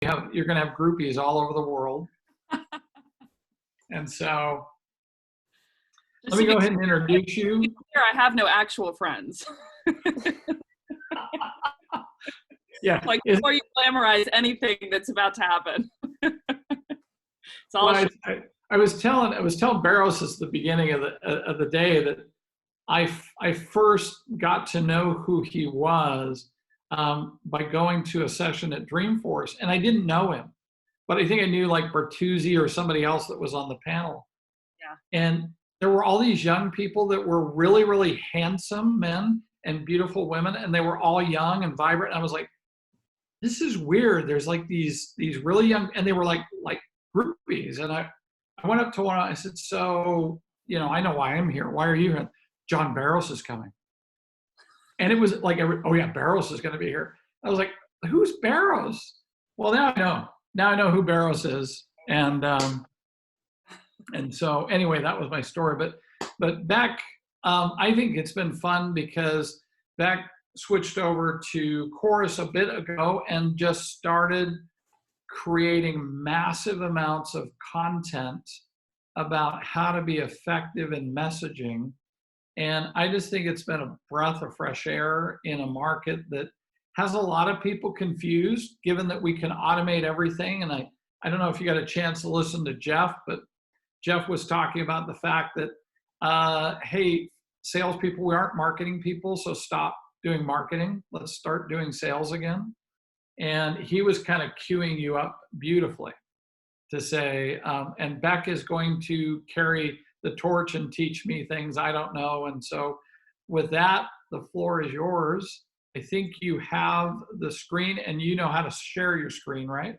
you're going to have groupies all over the world. And so let me go ahead and introduce you. I have no actual friends. Yeah. Like, before you glamorize anything that's about to happen. It's all I was telling Barros at the beginning of the day that I first got to know who he was by going to a session at Dreamforce, and I didn't know him, but I think I knew like Bertuzzi or somebody else that was on the panel. Yeah. And there were all these young people that were really, really handsome men and beautiful women, and they were all young and vibrant. And I was like, this is weird. There's like these really young, and they were like groupies. And I went up to one, I said, so, I know why I'm here. Why are you here? John Barros is coming. And it was like, oh yeah, Barros is going to be here. I was like, who's Barros? Well, now I know. Now I know who Barros is. And so anyway, that was my story. But Becc, I think it's been fun because Becc switched over to Chorus a bit ago and just started creating massive amounts of content about how to be effective in messaging. And I just think it's been a breath of fresh air in a market that has a lot of people confused, given that we can automate everything. And I don't know if you got a chance to listen to Jeff, but Jeff was talking about the fact that, hey, salespeople, we aren't marketing people, so stop doing marketing. Let's start doing sales again. And he was kind of queuing you up beautifully to say, and Becc is going to carry the torch and teach me things I don't know. And so with that, the floor is yours. I think you have the screen and you know how to share your screen, right?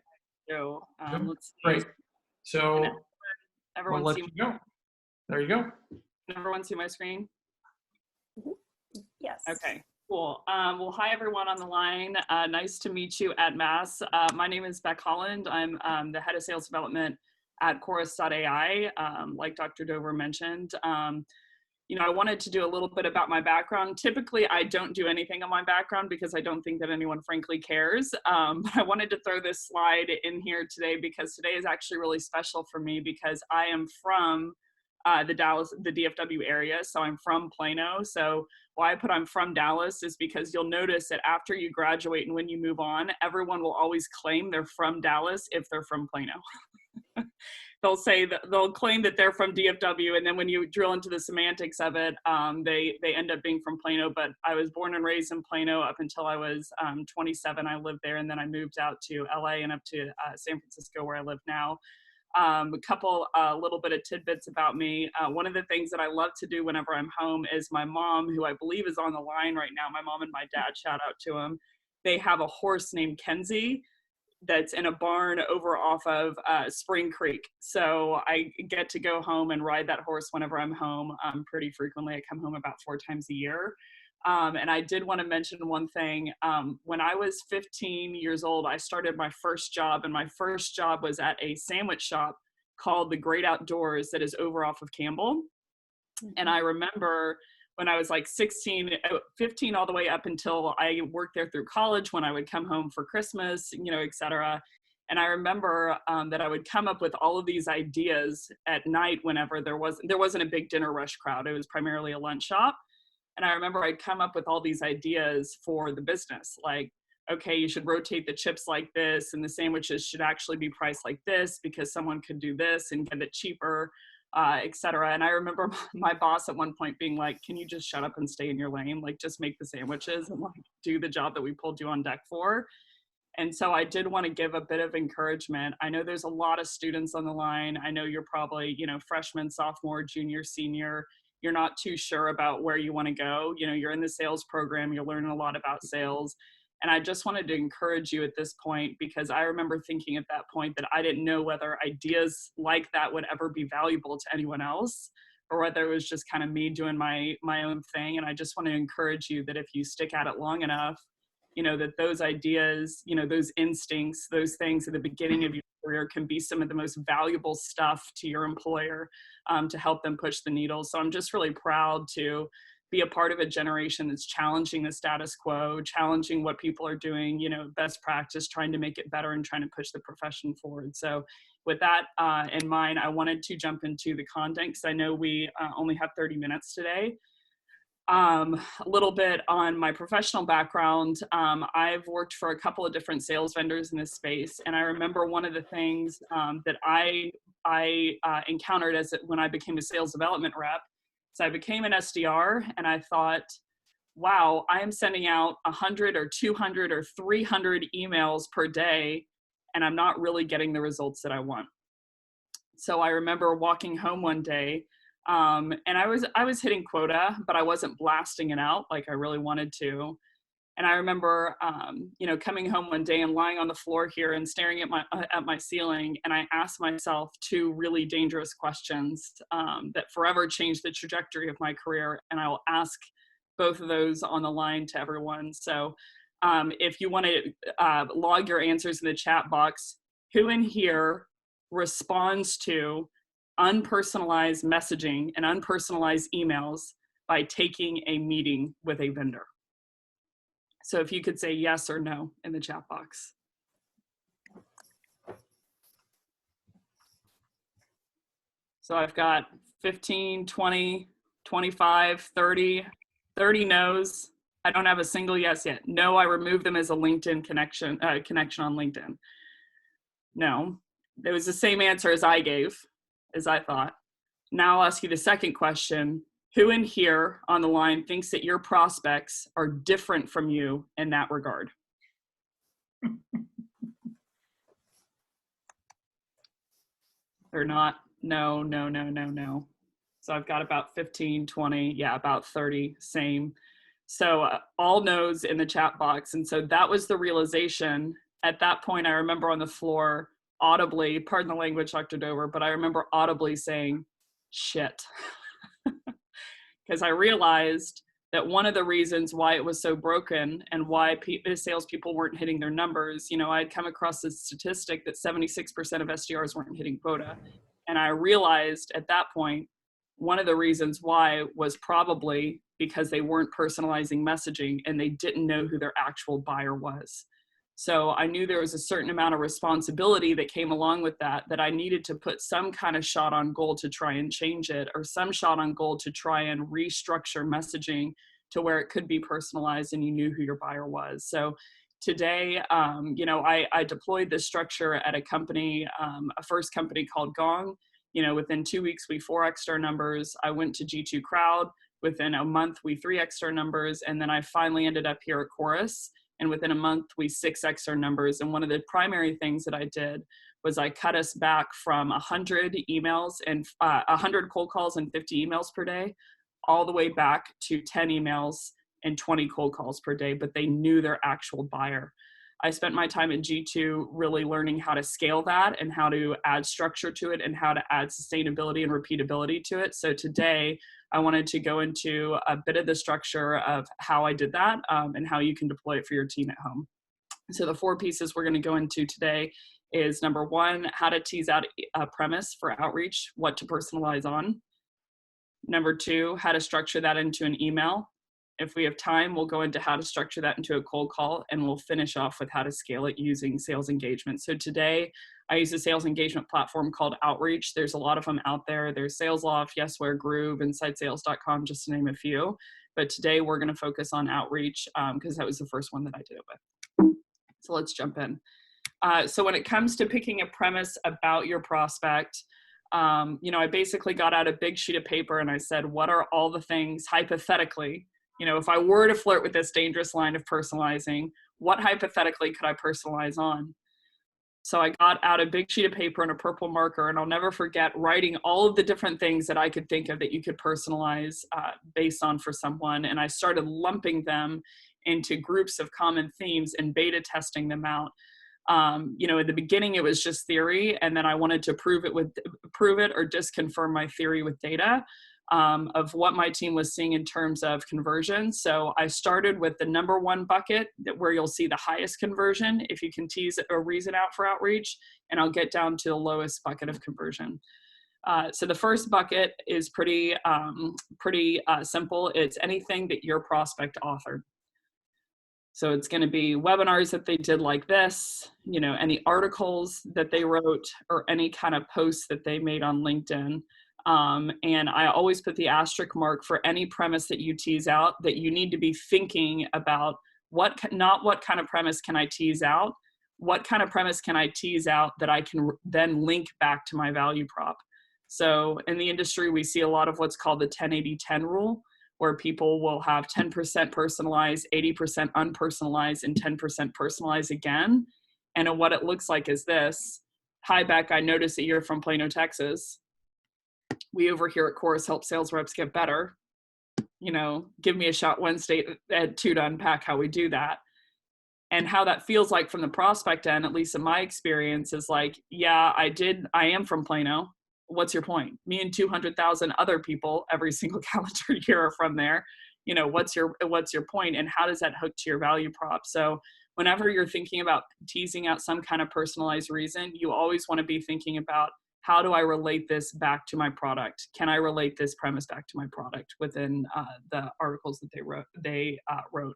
So let's see. Great. So everyone we'll let you go. There you go. Can everyone see my screen? Yes. Okay, cool. Well, hi everyone on the line. Nice to meet you at Mass. My name is Becc Holland. I'm the head of sales development at Chorus.ai, like Dr. Dover mentioned. I wanted to do a little bit about my background. Typically, I don't do anything on my background because I don't think that anyone frankly cares. But I wanted to throw this slide in here today because today is actually really special for me because I am from the DFW area. So I'm from Plano. So why I put I'm from Dallas is because you'll notice that after you graduate and when you move on, everyone will always claim they're from Dallas if they're from Plano. They'll claim that they're from DFW, and then when you drill into the semantics of it, they end up being from Plano. But I was born and raised in Plano up until I was 27. I lived there, and then I moved out to LA and up to San Francisco, where I live now. A couple little bit of tidbits about me. One of the things that I love to do whenever I'm home is my mom, who I believe is on the line right now. My mom and my dad, shout out to them. They have a horse named Kenzie that's in a barn over off of Spring Creek. So I get to go home and ride that horse whenever I'm home pretty frequently. I come home about 4 times a year. And I did want to mention one thing. When I was 15 years old, I started my first job, and my first job was at a sandwich shop called The Great Outdoors that is over off of Campbell. And I remember when I was like 15 all the way up until I worked there through college, when I would come home for Christmas, et cetera. And I remember that I would come up with all of these ideas at night whenever there wasn't a big dinner rush crowd. It was primarily a lunch shop. And I remember I'd come up with all these ideas for the business, like, okay, you should rotate the chips like this, and the sandwiches should actually be priced like this because someone could do this and get it cheaper. Et cetera. And I remember my boss at one point being like, can you just shut up and stay in your lane? Like, just make the sandwiches and like do the job that we pulled you on deck for. And so I did want to give a bit of encouragement. I know there's a lot of students on the line. I know you're probably, freshman, sophomore, junior, senior. You're not too sure about where you want to go. You're in the sales program. You're learning a lot about sales. And I just wanted to encourage you at this point, because I remember thinking at that point that I didn't know whether ideas like that would ever be valuable to anyone else, or whether it was just kind of me doing my own thing. And I just want to encourage you that if you stick at it long enough, that those ideas, those instincts, those things at the beginning of your career can be some of the most valuable stuff to your employer to help them push the needle. So I'm just really proud to be a part of a generation that's challenging the status quo, challenging what people are doing, you know, best practice, trying to make it better and trying to push the profession forward. So with that in mind, I wanted to jump into the content because I know we only have 30 minutes today. A little bit on my professional background. I've worked for a couple of different sales vendors in this space, and I remember one of the things that I encountered when I became a sales development rep. So I became an SDR, and I thought, wow, I am sending out 100 or 200 or 300 emails per day, and I'm not really getting the results that I want. So I remember walking home one day, and I was hitting quota, but I wasn't blasting it out like I really wanted to. And I remember, you know, coming home one day and lying on the floor here and staring at my ceiling, and I asked myself two really dangerous questions that forever changed the trajectory of my career. And I will ask both of those on the line to everyone. So if you want to log your answers in the chat box, who in here responds to unpersonalized messaging and unpersonalized emails by taking a meeting with a vendor? So if you could say yes or no in the chat box. So I've got 15, 20, 25, 30 no's. I don't have a single yes yet. No, I removed them as a LinkedIn connection on LinkedIn. No, it was the same answer as I gave, as I thought. Now I'll ask you the second question. Who in here on the line thinks that your prospects are different from you in that regard? They're not. No, no, no, no, no. So I've got about 15, 20, yeah, about 30, same. So all no's in the chat box. And so that was the realization. At that point, I remember on the floor audibly, pardon the language, Dr. Dover, but I remember audibly saying, shit. Because I realized that one of the reasons why it was so broken and why salespeople weren't hitting their numbers, you know, I'd come across this statistic that 76% of SDRs weren't hitting quota. And I realized at that point, one of the reasons why was probably because they weren't personalizing messaging and they didn't know who their actual buyer was. So I knew there was a certain amount of responsibility that came along with that I needed to put some kind of shot on goal to try and change it, or some shot on goal to try and restructure messaging to where it could be personalized and you knew who your buyer was. So today, you know, I deployed this structure at a company, a first company called Gong. You know, within 2 weeks, we 4x'd our numbers. I went to G2 Crowd. Within a month, we 3x'd our numbers. And then I finally ended up here at Chorus. And within a month, we 6x'd our numbers. And one of the primary things that I did was I cut us back from 100 emails and 100 cold calls and 50 emails per day, all the way back to 10 emails and 20 cold calls per day, but they knew their actual buyer. I spent my time at G2 really learning how to scale that and how to add structure to it and how to add sustainability and repeatability to it. So today, I wanted to go into a bit of the structure of how I did that and how you can deploy it for your team at home. So the 4 pieces we're going to go into today is number 1, how to tease out a premise for outreach, what to personalize on. Number 2, how to structure that into an email. If we have time, we'll go into how to structure that into a cold call, and we'll finish off with how to scale it using sales engagement. So today, I use a sales engagement platform called Outreach. There's a lot of them out there. There's SalesLoft, Yesware, Groove, InsideSales.com, just to name a few. But today, we're going to focus on Outreach because that was the first one that I did it with. So let's jump in. So when it comes to picking a premise about your prospect, you know, I basically got out a big sheet of paper and I said, what are all the things hypothetically, you know, if I were to flirt with this dangerous line of personalizing, what hypothetically could I personalize on? So I got out a big sheet of paper and a purple marker, and I'll never forget writing all of the different things that I could think of that you could personalize based on for someone. And I started lumping them into groups of common themes and beta testing them out. You know, in the beginning, it was just theory, and then I wanted to prove it or disconfirm my theory with data of what my team was seeing in terms of conversion. So I started with the number 1 bucket where you'll see the highest conversion if you can tease a reason out for outreach, and I'll get down to the lowest bucket of conversion. So the first bucket is pretty simple. It's anything that your prospect authored. So it's going to be webinars that they did like this, any articles that they wrote, or any kind of posts that they made on LinkedIn. And I always put the asterisk mark for any premise that you tease out, that you need to be thinking about not what kind of premise can I tease out, what kind of premise can I tease out that I can then link back to my value prop. So in the industry, we see a lot of what's called the 10-80-10 rule, where people will have 10% personalized, 80% unpersonalized, and 10% personalized again. And what it looks like is this. Hi, Becc, I noticed that you're from Plano, Texas. We over here at Chorus help sales reps get better. Give me a shot Wednesday at 2 to unpack how we do that. And how that feels like from the prospect end, at least in my experience, is like, yeah, I am from Plano. What's your point? Me and 200,000 other people every single calendar year are from there. What's your point, and how does that hook to your value prop? So whenever you're thinking about teasing out some kind of personalized reason, you always want to be thinking about, how do I relate this back to my product? Can I relate this premise back to my product within the articles that they wrote?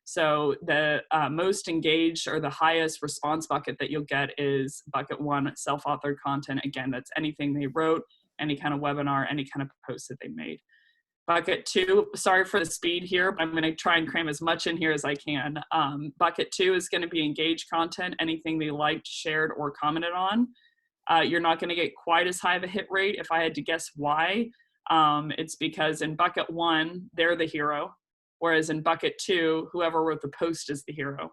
So the most engaged, or the highest response bucket that you'll get, is bucket 1, self-authored content. Again, that's anything they wrote, any kind of webinar, any kind of post that they made. Bucket 2, sorry for the speed here, but I'm going to try and cram as much in here as I can. Bucket 2 is going to be engaged content, anything they liked, shared, or commented on. You're not going to get quite as high of a hit rate. If I had to guess why, it's because in bucket 1, they're the hero. Whereas in bucket 2, whoever wrote the post is the hero,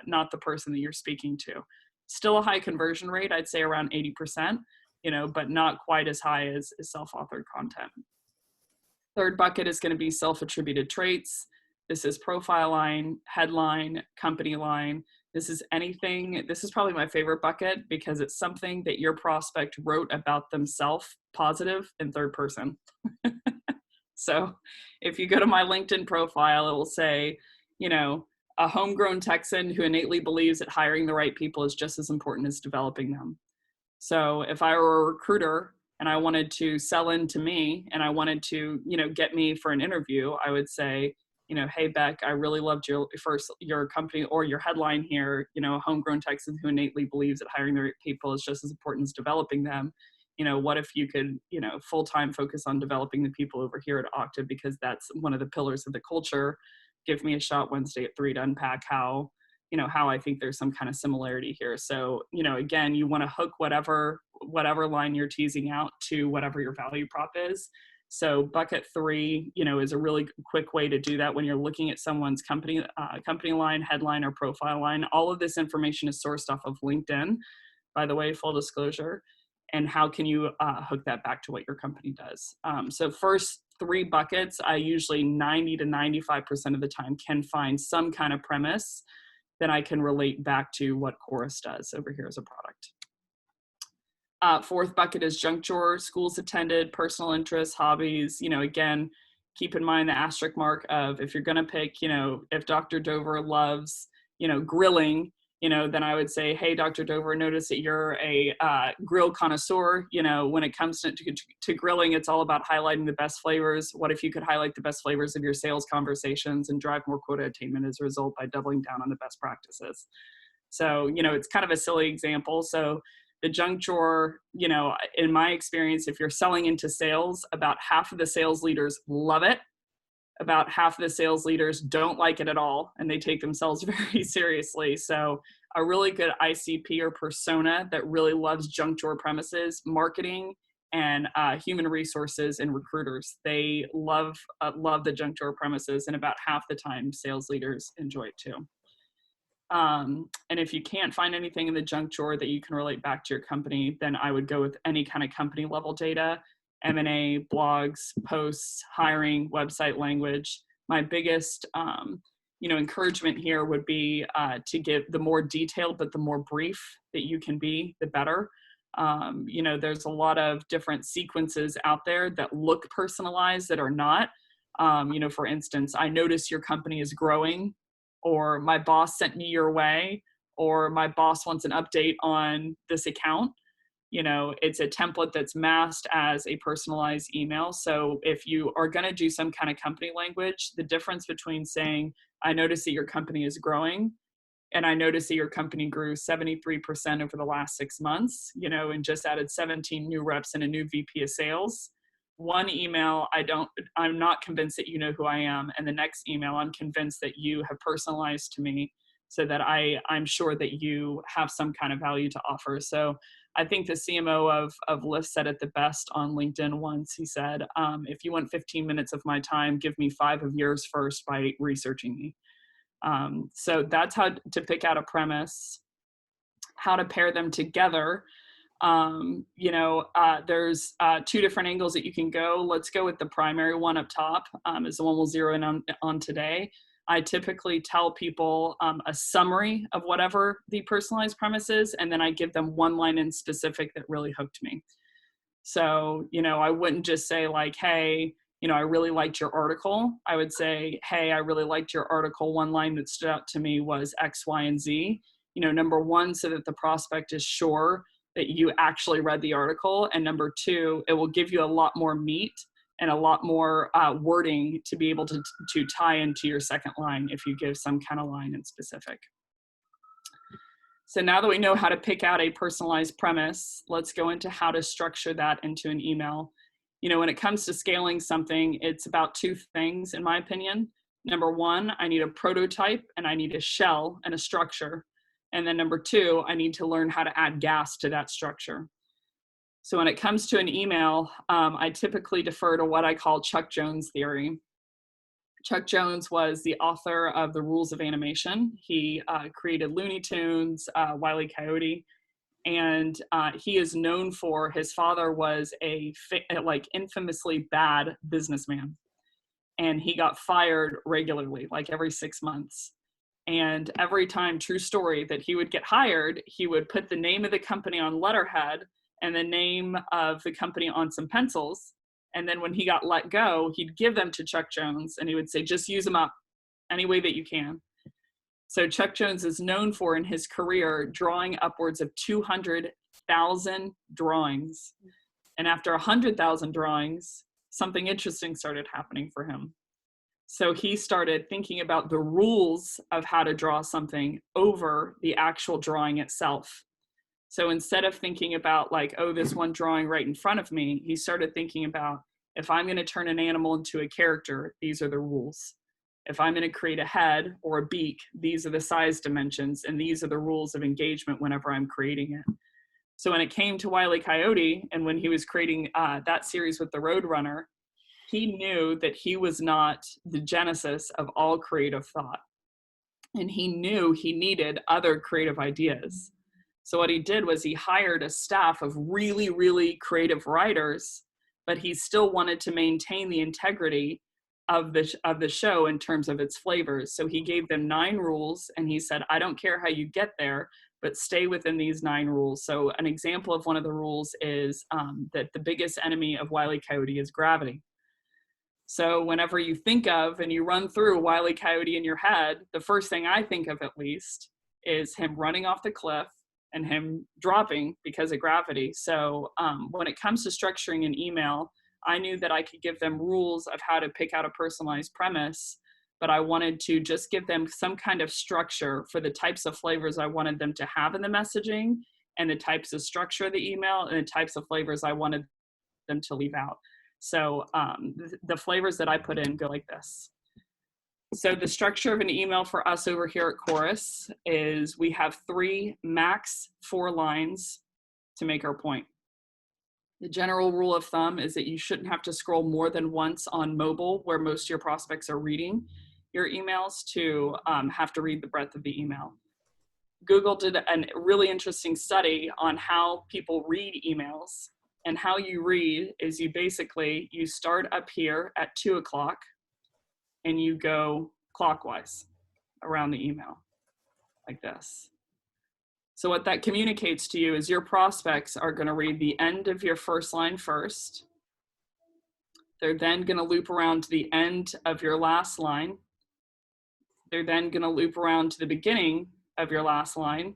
not the person that you're speaking to. Still a high conversion rate, I'd say around 80%, but not quite as high as self-authored content. Third bucket is going to be self-attributed traits. This is profile line, headline, company line. This is probably my favorite bucket, because it's something that your prospect wrote about themselves, positive, in third person. So if you go to my LinkedIn profile, it will say, a homegrown Texan who innately believes that hiring the right people is just as important as developing them. So if I were a recruiter and I wanted to sell into me, and I wanted to, get me for an interview, I would say, hey, Becc, I really loved your company, or your headline here, a homegrown Texan who innately believes that hiring the right people is just as important as developing them. What if you could, full-time focus on developing the people over here at Okta, because that's one of the pillars of the culture. Give me a shot Wednesday at 3 to unpack how I think there's some kind of similarity here. So, again, you want to hook whatever line you're teasing out to whatever your value prop is. So bucket 3, is a really quick way to do that when you're looking at someone's company line, headline, or profile line. All of this information is sourced off of LinkedIn, by the way, full disclosure. And how can you hook that back to what your company does? So first 3 buckets, I usually 90 to 95% of the time can find some kind of premise that I can relate back to what Chorus does over here as a product. Fourth bucket is junk drawer, schools attended, personal interests, hobbies. Again, keep in mind the asterisk mark of, if you're going to pick, if Dr. Dover loves, grilling, then I would say, hey, Dr. Dover, notice that you're a grill connoisseur. When it comes to grilling, it's all about highlighting the best flavors. What if you could highlight the best flavors of your sales conversations and drive more quota attainment as a result by doubling down on the best practices? So, it's kind of a silly example. So the junk drawer, in my experience, if you're selling into sales, about half of the sales leaders love it. About half of the sales leaders don't like it at all, and they take themselves very seriously. So a really good ICP or persona that really loves junk drawer premises, marketing, and human resources and recruiters, they love the junk drawer premises, and about half the time sales leaders enjoy it too. And if you can't find anything in the junk drawer that you can relate back to your company, then I would go with any kind of company level data, M&A, blogs, posts, hiring, website language. My biggest, encouragement here would be to give the more detailed, but the more brief that you can be, the better. There's a lot of different sequences out there that look personalized that are not. For instance, I notice your company is growing, or my boss sent me your way, or my boss wants an update on this account. it's a template that's masked as a personalized email. So if you are going to do some kind of company language, the difference between saying, I notice that your company is growing, and I noticed that your company grew 73% over the last 6 months, and just added 17 new reps and a new VP of sales. One email, I'm not convinced that you know who I am. And the next email, I'm convinced that you have personalized to me so that I'm sure that you have some kind of value to offer. So I think the CMO of Lyft said it the best on LinkedIn once. He said, if you want 15 minutes of my time, give me 5 of yours first by researching me. So that's how to pick out a premise, how to pair them together. There's 2 different angles that you can go. Let's go with the primary one up top, is the one we'll zero in on today. I typically tell people a summary of whatever the personalized premise is, and then I give them one line in specific that really hooked me. So, I wouldn't just say like, hey, I really liked your article. I would say, hey, I really liked your article. One line that stood out to me was X, Y, and Z. Number one, so that the prospect is sure that you actually read the article. And number 2, it will give you a lot more meat and a lot more wording to be able to tie into your second line if you give some kind of line in specific. So now that we know how to pick out a personalized premise, let's go into how to structure that into an email. When it comes to scaling something, it's about 2 things, in my opinion. Number 1, I need a prototype and I need a shell and a structure. And then number 2, I need to learn how to add gas to that structure. So when it comes to an email, I typically defer to what I call Chuck Jones theory. Chuck Jones was the author of The Rules of Animation. He created Looney Tunes, Wile E. Coyote, and he is known for, his father was a infamously bad businessman, and he got fired regularly, like every 6 months. And every time, true story, that he would get hired, he would put the name of the company on letterhead and the name of the company on some pencils. And then when he got let go, he'd give them to Chuck Jones and he would say, just use them up any way that you can. So Chuck Jones is known for, in his career, drawing upwards of 200,000 drawings. And after 100,000 drawings, something interesting started happening for him. So he started thinking about the rules of how to draw something over the actual drawing itself. So instead of thinking about like, oh, this one drawing right in front of me, he started thinking about, if I'm going to turn an animal into a character, these are the rules. If I'm going to create a head or a beak, these are the size dimensions, and these are the rules of engagement whenever I'm creating it. So when it came to Wile E. Coyote, and when he was creating that series with the Roadrunner, he knew that he was not the genesis of all creative thought. And he knew he needed other creative ideas. So what he did was he hired a staff of really, really creative writers, but he still wanted to maintain the integrity of the show in terms of its flavors. So he gave them 9 rules, and he said, I don't care how you get there, but stay within these 9 rules. So an example of one of the rules is that the biggest enemy of Wile E. Coyote is gravity. So whenever you think of and you run through Wile E. Coyote in your head, the first thing I think of, at least, is him running off the cliff and him dropping because of gravity. So when it comes to structuring an email, I knew that I could give them rules of how to pick out a personalized premise, but I wanted to just give them some kind of structure for the types of flavors I wanted them to have in the messaging, and the types of structure of the email, and the types of flavors I wanted them to leave out. So the flavors that I put in go like this. So the structure of an email for us over here at Chorus is we have 3, max 4 lines to make our point. The general rule of thumb is that you shouldn't have to scroll more than once on mobile, where most of your prospects are reading your emails, to have to read the breadth of the email. Google did a really interesting study on how people read emails. And how you read is you start up here at 2 o'clock and you go clockwise around the email like this. So what that communicates to you is your prospects are going to read the end of your first line first. They're then going to loop around to the end of your last line. They're then going to loop around to the beginning of your last line.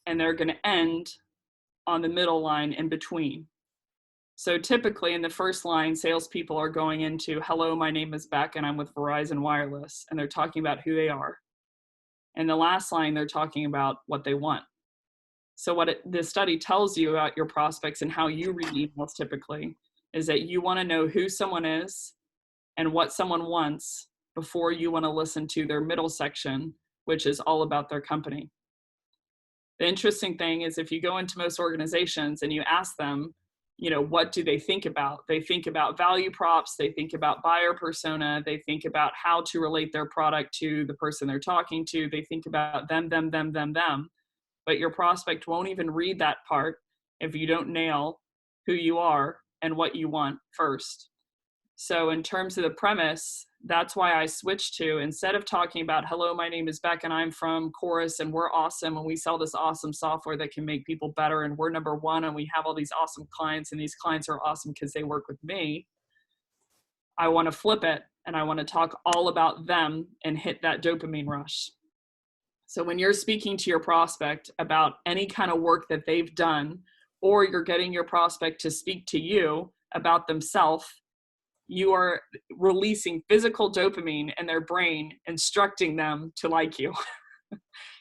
And they're going to end on the middle line in between. So typically in the first line, salespeople are going into, hello, my name is Becc and I'm with Verizon Wireless, and they're talking about who they are. And the last line, they're talking about what they want. So what the study tells you about your prospects and how you read emails typically is that you want to know who someone is and what someone wants before you want to listen to their middle section, which is all about their company. The interesting thing is if you go into most organizations and you ask them, what do they think about? They think about value props, they think about buyer persona, they think about how to relate their product to the person they're talking to, they think about them. But your prospect won't even read that part if you don't nail who you are and what you want first. So in terms of the premise, that's why I switched to, instead of talking about, hello, my name is Becc and I'm from Chorus and we're awesome and we sell this awesome software that can make people better and we're number one and we have all these awesome clients and these clients are awesome because they work with me, I want to flip it and I want to talk all about them and hit that dopamine rush. So when you're speaking to your prospect about any kind of work that they've done, or you're getting your prospect to speak to you about themselves, you are releasing physical dopamine in their brain, instructing them to like you.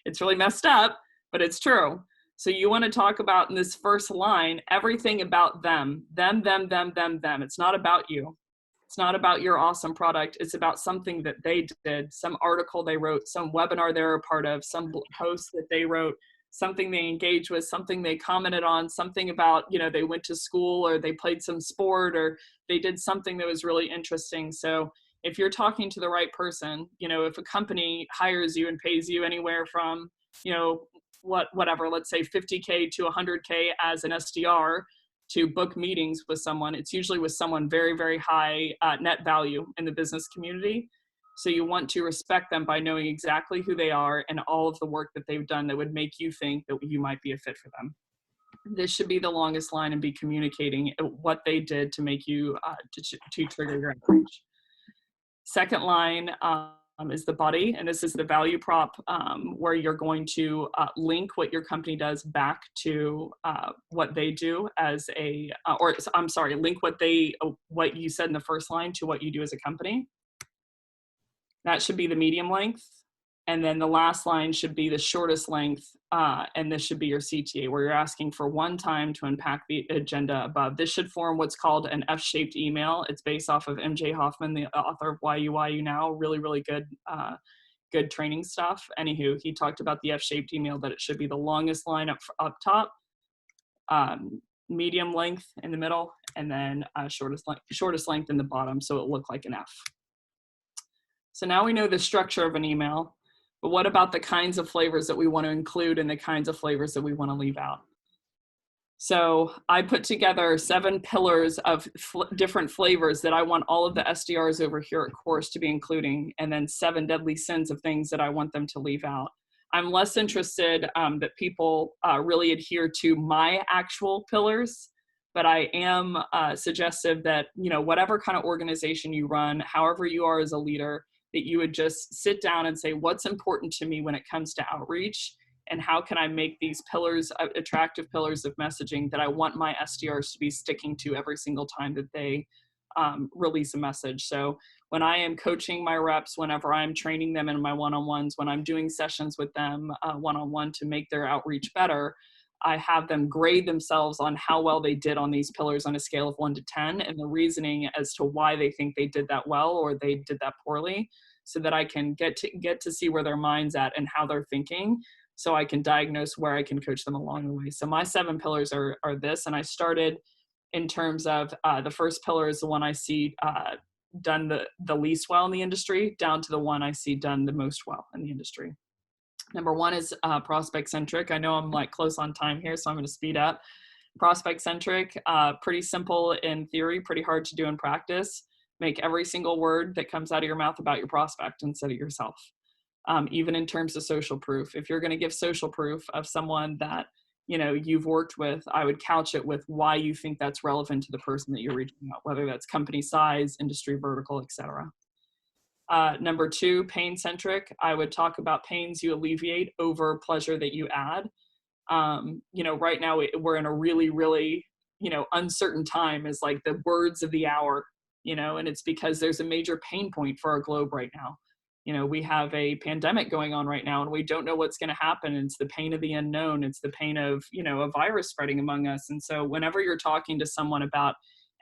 It's really messed up, but it's true. So you want to talk about in this first line, everything about them. It's not about you. It's not about your awesome product. It's about something that they did, some article they wrote, some webinar they're a part of, some post that they wrote, something they engaged with, something they commented on, something about, they went to school or they played some sport or they did something that was really interesting. So if you're talking to the right person, if a company hires you and pays you anywhere from, whatever, let's say 50K to 100K as an SDR to book meetings with someone, it's usually with someone very, very high net value in the business community. So you want to respect them by knowing exactly who they are and all of the work that they've done that would make you think that you might be a fit for them. This should be the longest line and be communicating what they did to make you, to trigger your outreach. Second line is the body, and this is the value prop where you're going to link what your company does back to what they do as a, link what you said in the first line to what you do as a company. That should be the medium length. And then the last line should be the shortest length. And this should be your CTA, where you're asking for one time to unpack the agenda above. This should form what's called an F-shaped email. It's based off of MJ Hoffman, the author of Why You Now. Really, really good, good training stuff. Anywho, he talked about the F-shaped email, that it should be the longest line up top, medium length in the middle, and then shortest length in the bottom, so it looked like an F. So now we know the structure of an email, but what about the kinds of flavors that we want to include and the kinds of flavors that we want to leave out? So I put together 7 pillars of different flavors that I want all of the SDRs over here at Chorus to be including, and then 7 deadly sins of things that I want them to leave out. I'm less interested that people really adhere to my actual pillars, but I am suggestive that, whatever kind of organization you run, however you are as a leader, that you would just sit down and say, what's important to me when it comes to outreach? And how can I make these pillars, attractive pillars of messaging that I want my SDRs to be sticking to every single time that they release a message? So when I am coaching my reps, whenever I'm training them in my one-on-ones, when I'm doing sessions with them one-on-one to make their outreach better, I have them grade themselves on how well they did on these pillars on a scale of 1 to 10 and the reasoning as to why they think they did that well or they did that poorly, so that I can get to see where their mind's at and how they're thinking, so I can diagnose where I can coach them along the way. So my 7 pillars are this, and I started in terms of the first pillar is the one I see done the least well in the industry, down to the one I see done the most well in the industry. Number 1 is prospect-centric. I know I'm like close on time here, so I'm going to speed up. Prospect-centric, pretty simple in theory, pretty hard to do in practice. Make every single word that comes out of your mouth about your prospect instead of yourself. Even in terms of social proof. If you're going to give social proof of someone that you've worked with, I would couch it with why you think that's relevant to the person that you're reaching out, whether that's company size, industry vertical, etc. Number 2, pain-centric. I would talk about pains you alleviate over pleasure that you add. Right now we're in a really, really, uncertain time is like the words of the hour, and it's because there's a major pain point for our globe right now. We have a pandemic going on right now and we don't know what's going to happen. It's the pain of the unknown. It's the pain of, a virus spreading among us. And so whenever you're talking to someone about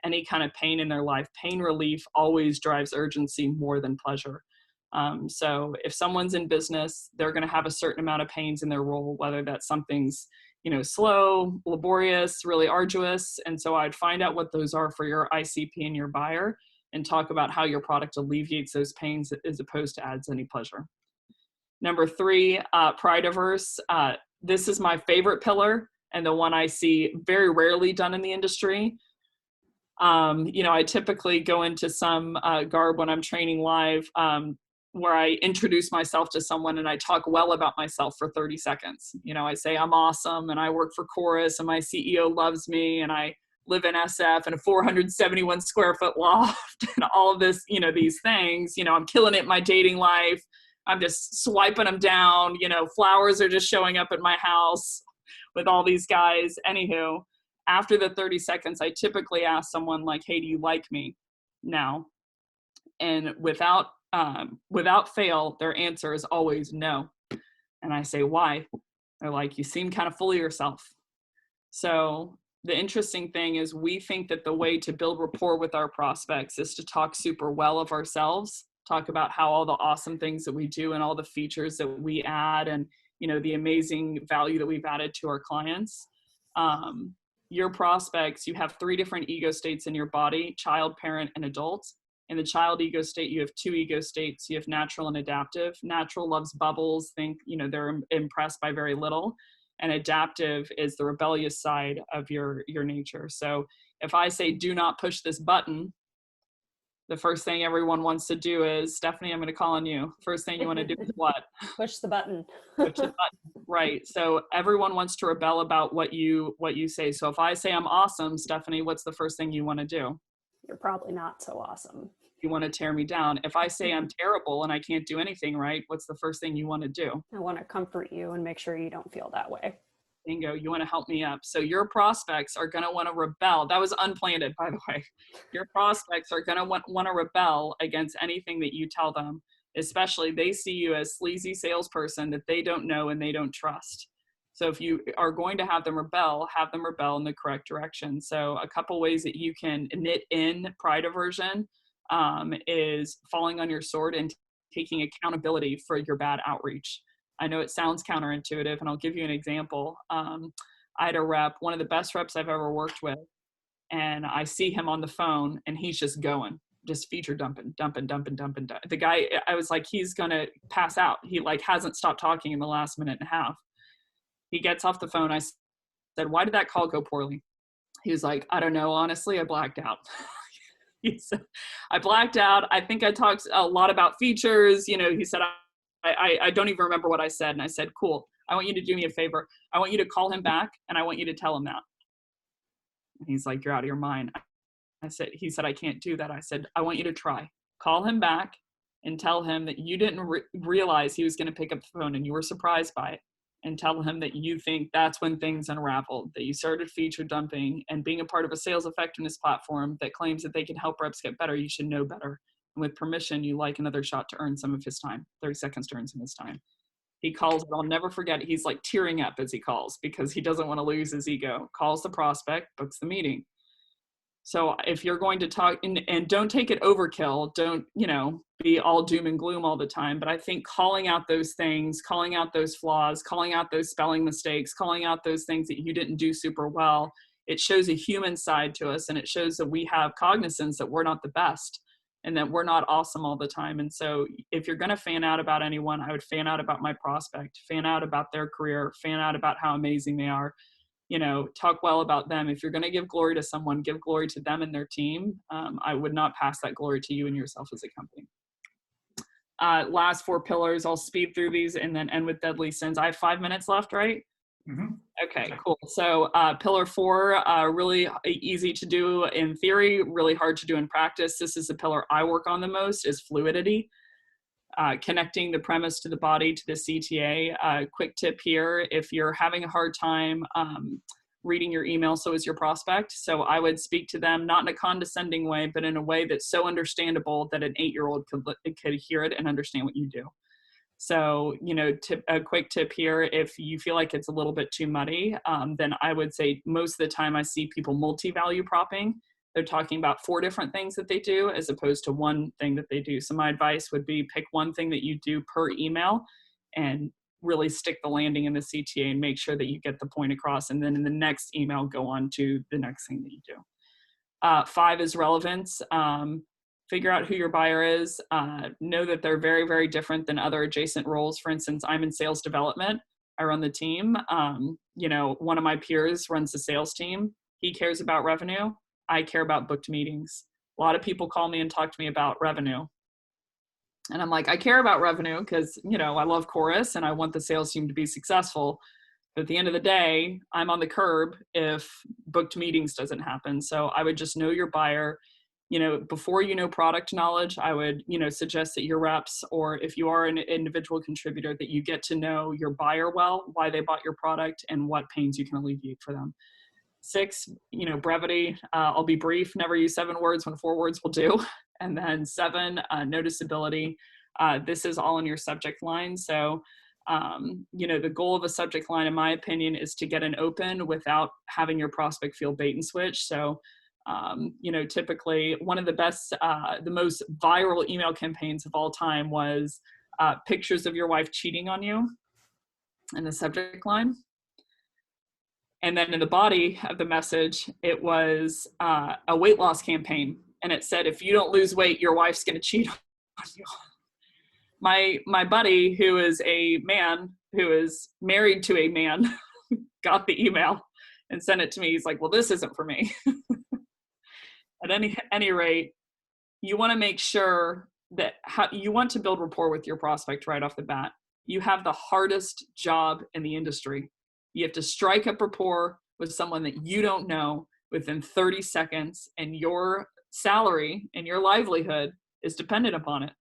any kind of pain in their life, pain relief always drives urgency more than pleasure. So if someone's in business, they're going to have a certain amount of pains in their role, whether that's something's, slow, laborious, really arduous. And so I'd find out what those are for your ICP and your buyer and talk about how your product alleviates those pains as opposed to adds any pleasure. Number 3, pride averse. This is my favorite pillar and the one I see very rarely done in the industry. I typically go into some garb when I'm training live where I introduce myself to someone and I talk well about myself for 30 seconds. I say I'm awesome and I work for Chorus and my CEO loves me and I live in SF in a 471 square foot loft and all of this, these things, I'm killing it in my dating life. I'm just swiping them down, flowers are just showing up at my house with all these guys. Anywho, after the 30 seconds, I typically ask someone like, hey, do you like me now? And without fail, their answer is always no. And I say, why? They're like, you seem kind of full of yourself. So the interesting thing is we think that the way to build rapport with our prospects is to talk super well of ourselves, talk about how all the awesome things that we do and all the features that we add and, the amazing value that we've added to our clients. Your prospects, you have 3 different ego states in your body: child, parent, and adult. In the child ego state, you have 2 ego states. You have natural and adaptive. Natural loves bubbles, they're impressed by very little. And adaptive is the rebellious side of your nature. So if I say, do not push this button, the first thing everyone wants to do is, Stephanie, I'm going to call on you. First thing you want to do is what? Push the button. Push the button. Right. So everyone wants to rebel about what you say. So if I say I'm awesome, Stephanie, what's the first thing you want to do? You're probably not so awesome. You want to tear me down. If I say I'm terrible and I can't do anything right, what's the first thing you want to do? I want to comfort you and make sure you don't feel that way. Bingo, you want to help me up. So your prospects are going to want to rebel. That was unplanned, by the way. Your prospects are going to want to rebel against anything that you tell them, especially they see you as sleazy salesperson that they don't know and they don't trust. So if you are going to have them rebel in the correct direction. So a couple ways that you can knit in pride aversion is falling on your sword and taking accountability for your bad outreach. I know it sounds counterintuitive, and I'll give you an example. I had a rep, one of the best reps I've ever worked with, and I see him on the phone, and he's just going, just feature dumping. The guy, I was like, he's going to pass out. He hasn't stopped talking in the last minute and a half. He gets off the phone. I said, why did that call go poorly? He was like, I don't know. Honestly, I blacked out. He said, I blacked out. I think I talked a lot about features. He said, I don't even remember what I said. And I said, cool. I want you to do me a favor. I want you to call him back and I want you to tell him that. And he's like, you're out of your mind. He said, I can't do that. I said, I want you to try. Call him back and tell him that you didn't realize he was going to pick up the phone and you were surprised by it. And tell him that you think that's when things unraveled, that you started feature dumping and being a part of a sales effectiveness platform that claims that they can help reps get better. You should know better. And with permission, you like another shot to earn some of his time, 30 seconds to earn some of his time. He calls, I'll never forget, he's like tearing up as he calls because he doesn't want to lose his ego. Calls the prospect, books the meeting. So if you're going to talk, and don't take it overkill, don't, be all doom and gloom all the time. But I think calling out those things, calling out those flaws, calling out those spelling mistakes, calling out those things that you didn't do super well, it shows a human side to us. And it shows that we have cognizance that we're not the best and that we're not awesome all the time. And so if you're going to fan out about anyone, I would fan out about my prospect, fan out about their career, fan out about how amazing they are. Talk well about them. If you're going to give glory to someone, give glory to them and their team. I would not pass that glory to you and yourself as a company. Last 4 pillars, I'll speed through these and then end with deadly sins. I have 5 minutes left, right? Mm-hmm. Okay, cool. So pillar 4, really easy to do in theory, really hard to do in practice. This is the pillar I work on the most, is fluidity. connecting the premise to the body to the CTA. Quick tip here, if you're having a hard time reading your email, so is your prospect. So I would speak to them, not in a condescending way, but in a way that's so understandable that an 8-year-old could hear it and understand what you do. So, a quick tip here, if you feel like it's a little bit too muddy, then I would say most of the time I see people multi-value propping. They're talking about 4 different things that they do as opposed to one thing that they do. So my advice would be pick one thing that you do per email and really stick the landing in the CTA and make sure that you get the point across. And then in the next email, go on to the next thing that you do. 5 is relevance. Figure out who your buyer is. Know that they're very, very different than other adjacent roles. For instance, I'm in sales development. I run the team. One of my peers runs the sales team. He cares about revenue. I care about booked meetings. A lot of people call me and talk to me about revenue. And I'm like, I care about revenue because, I love Chorus and I want the sales team to be successful. But at the end of the day, I'm on the curb if booked meetings doesn't happen. So I would just know your buyer. Before product knowledge, I would, suggest that your reps, or if you are an individual contributor, that you get to know your buyer well, why they bought your product and what pains you can alleviate for them. 6, brevity. I'll be brief, never use 7 words when 4 words will do. And then 7, noticeability. This is all in your subject line. So, the goal of a subject line, in my opinion, is to get an open without having your prospect feel bait and switch. So, typically one of the best, the most viral email campaigns of all time was pictures of your wife cheating on you in the subject line. And then in the body of the message, it was a weight loss campaign. And it said, if you don't lose weight, your wife's going to cheat on you. My buddy, who is a man who is married to a man, got the email and sent it to me. He's like, well, this isn't for me. At any rate, you want to make sure that you want to build rapport with your prospect right off the bat. You have the hardest job in the industry. You have to strike up rapport with someone that you don't know within 30 seconds, and your salary and your livelihood is dependent upon it.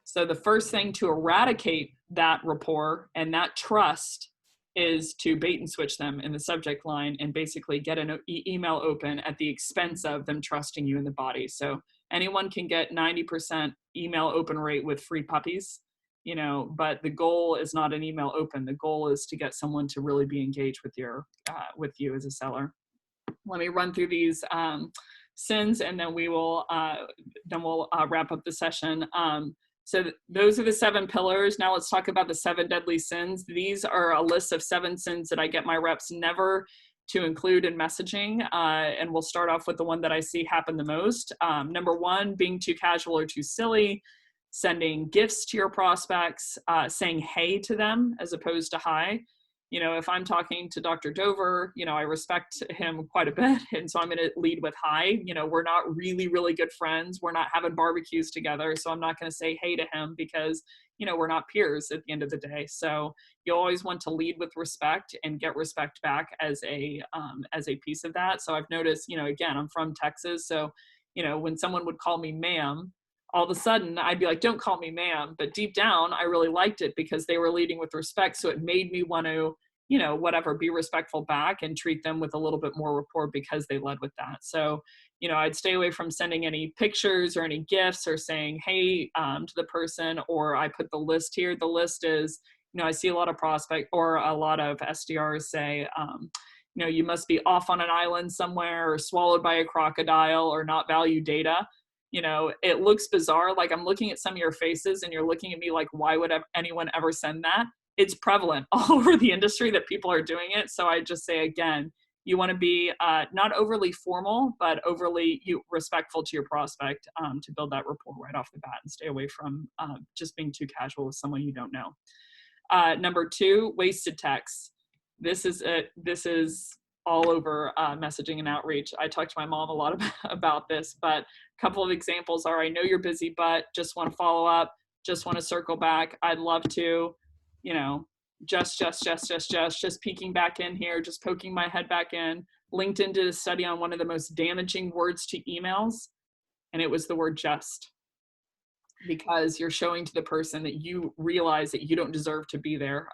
So the first thing to eradicate that rapport and that trust is to bait and switch them in the subject line and basically get an email open at the expense of them trusting you in the body. So anyone can get 90% email open rate with free puppies, but the goal is not an email open. The goal is to get someone to really be engaged with you as a seller. Let me run through these sins, and then we'll wrap up the session. So those are the 7 pillars. Now let's talk about the 7 deadly sins. These are a list of 7 sins that I get my reps never to include in messaging. And we'll start off with the one that I see happen the most. Number 1, being too casual or too silly, sending gifts to your prospects, saying hey to them as opposed to hi. If I'm talking to Dr. Dover, I respect him quite a bit. And so I'm going to lead with hi. We're not really, really good friends. We're not having barbecues together. So I'm not going to say hey to him because, we're not peers at the end of the day. So you always want to lead with respect and get respect back as a piece of that. So I've noticed, again, I'm from Texas. So, when someone would call me ma'am, all of a sudden I'd be like, don't call me ma'am. But deep down, I really liked it because they were leading with respect. So it made me want to, be respectful back and treat them with a little bit more rapport because they led with that. So, I'd stay away from sending any pictures or any gifts or saying, hey, to the person, or I put the list here. The list is, I see a lot of prospect or a lot of SDRs say, you must be off on an island somewhere or swallowed by a crocodile or not value data. It looks bizarre. Like I'm looking at some of your faces and you're looking at me like, why would anyone ever send that? It's prevalent all over the industry that people are doing it. So I just say, again, you want to be not overly formal, but overly respectful to your prospect to build that rapport right off the bat and stay away from just being too casual with someone you don't know. Number 2, wasted texts. This is all over messaging and outreach. I talk to my mom a lot about this, but a couple of examples are, I know you're busy, but just want to follow up, just want to circle back. I'd love to, just peeking back in here, just poking my head back in. LinkedIn did a study on one of the most damaging words to emails, and it was the word just. because you're showing to the person that you realize that you don't deserve to be there.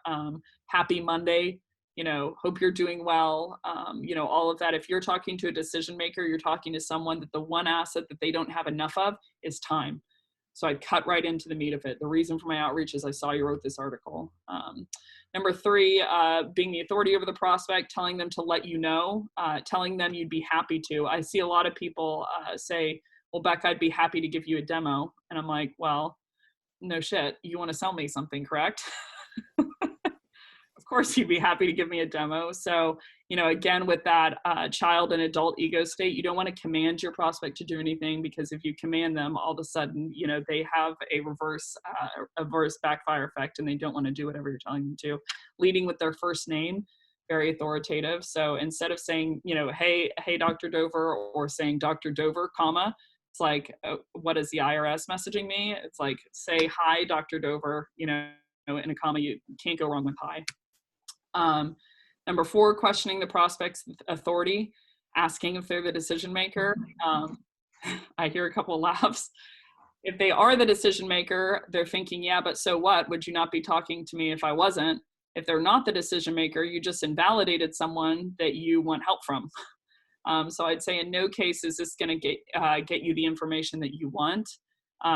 Happy Monday, hope you're doing well. All of that. If you're talking to a decision maker, you're talking to someone that the one asset that they don't have enough of is time. So I'd cut right into the meat of it. The reason for my outreach is I saw you wrote this article. Number 3, being the authority over the prospect, telling them to let you know, telling them you'd be happy to. I see a lot of people say, well, Becc, I'd be happy to give you a demo. And I'm like, well, no shit. You want to sell me something, correct? Of course you'd be happy to give me a demo. So, again, with that child and adult ego state, you don't want to command your prospect to do anything, because if you command them, all of a sudden, they have a reverse backfire effect, and they don't want to do whatever you're telling them to. Leading with their first name, very authoritative. So instead of saying, hey, Dr. Dover, or saying Dr. Dover, comma, it's like, what is the IRS messaging me? It's like, say, hi, Dr. Dover, in a comma. You can't go wrong with hi. Number 4, questioning the prospect's authority, asking if they're the decision maker. I hear a couple of laughs. If they are the decision maker, they're thinking, yeah, but so what? Would you not be talking to me if I wasn't? If they're not the decision maker, you just invalidated someone that you want help from. So I'd say in no case is this going to get you the information that you want.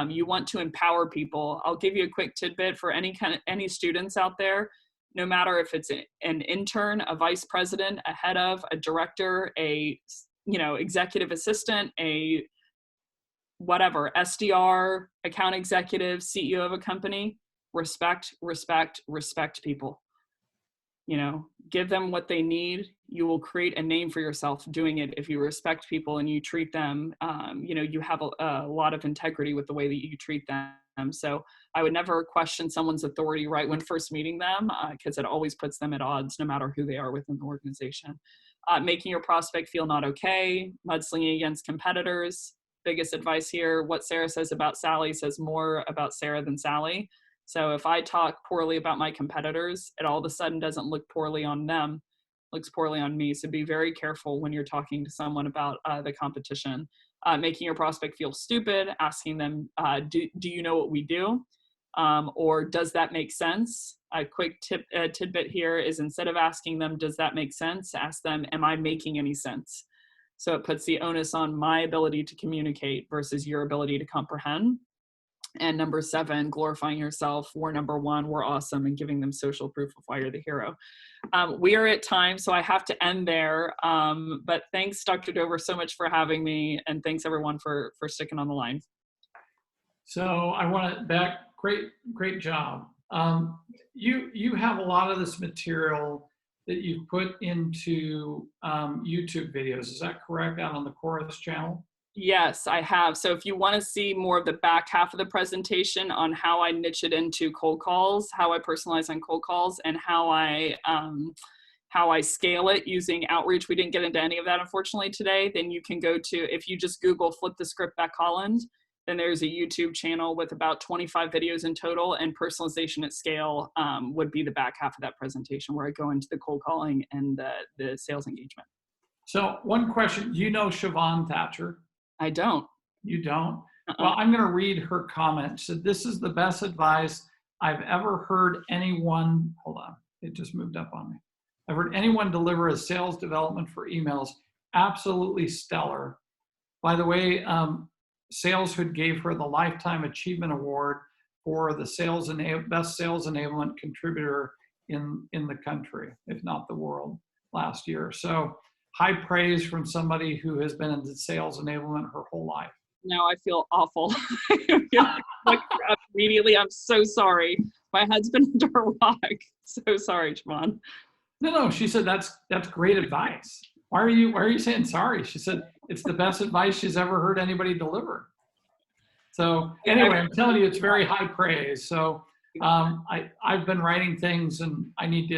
You want to empower people. I'll give you a quick tidbit for any students out there. No matter if it's an intern, a vice president, a head of, a director, a executive assistant, a whatever, SDR, account executive, CEO of a company, respect people. Give them what they need. You will create a name for yourself doing it if you respect people and you treat them. You have a lot of integrity with the way that you treat them. So I would never question someone's authority right when first meeting them, because it always puts them at odds no matter who they are within the organization. Making your prospect feel not okay, mudslinging against competitors. Biggest advice here, what Sarah says about Sally says more about Sarah than Sally. So if I talk poorly about my competitors, it all of a sudden doesn't look poorly on them, looks poorly on me. So be very careful when you're talking to someone about the competition. Making your prospect feel stupid, asking them, do you know what we do? Or does that make sense? A quick tidbit here is, instead of asking them, does that make sense? Ask them, am I making any sense? So it puts the onus on my ability to communicate versus your ability to comprehend. And number 7, glorifying yourself. We're number 1, we're awesome, and giving them social proof of why you're the hero. We are at time, so I have to end there. But thanks, Dr. Dover, so much for having me, and thanks everyone for sticking on the line. So I want to, Becc, great job. You have a lot of this material that you've put into YouTube videos. Is that correct? Out on the Chorus channel? Yes, I have. So if you want to see more of the back half of the presentation on how I niche it into cold calls, how I personalize on cold calls, and how I scale it using outreach. We didn't get into any of that, unfortunately, today. Then you can go to, if you just Google Flip the Script Becc Holland, then there's a YouTube channel with about 25 videos in total, and personalization at scale would be the back half of that presentation, where I go into the cold calling and the sales engagement. So one question, do you know Siobhan Thatcher? I don't. You don't? Well, I'm going to read her comment. She said, this is the best advice I've ever heard anyone, hold on, it just moved up on me. I've heard anyone deliver as sales development for emails. Absolutely stellar. By the way, Saleshood gave her the Lifetime Achievement Award for the best sales enablement contributor in the country, if not the world, last year. So high praise from somebody who has been in sales enablement her whole life. Now I feel awful. Immediately, I'm so sorry. My head's been under a rock. So sorry, Siobhan. No, she said that's great advice. Why are you saying sorry? She said it's the best advice she's ever heard anybody deliver. So anyway, I'm telling you, it's very high praise. So I've been writing things, and I need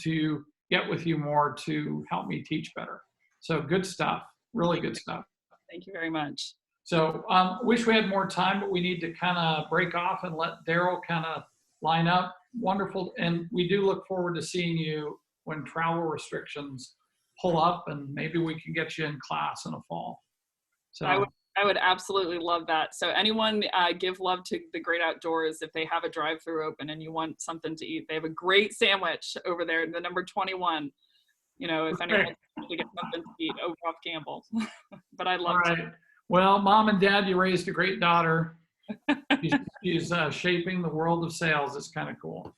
to get with you more to help me teach better. So good stuff, really good stuff. Thank you very much. So wish we had more time, but we need to kind of break off and let Daryl kind of line up. Wonderful. And we do look forward to seeing you when travel restrictions pull up, and maybe we can get you in class in the fall. So I would absolutely love that. So anyone give love to the Great Outdoors. If they have a drive-through open and you want something to eat, they have a great sandwich over there, the number 21. You know, if anyone wants to get something to eat over off Campbell. But I'd love All right. Well, Mom and Dad, you raised a great daughter. She's shaping the world of sales. It's kind of cool.